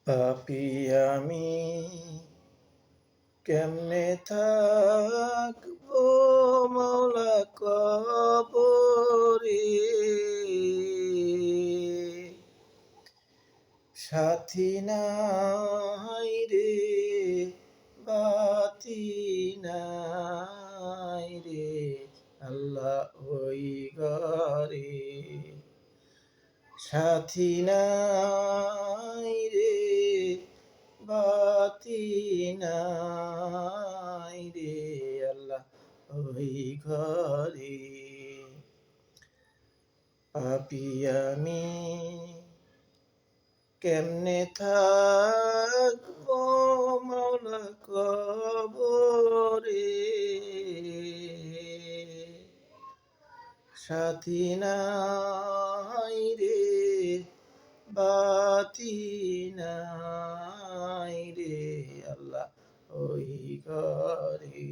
পাপী আমি কেমনে থাকবো মওলা কবরে, সাথী নাই রে বাতি নাই রে আল্লাহ ওই ঘরে, সাথী নাই রে বাতি নাই রে আল্লাহ ওই ঘরে। পাপী আমি কেমনে থাকবো মওলা কবরে, সাথী নাই রে বাতি নাই রে আল্লাহ ওই ঘরে।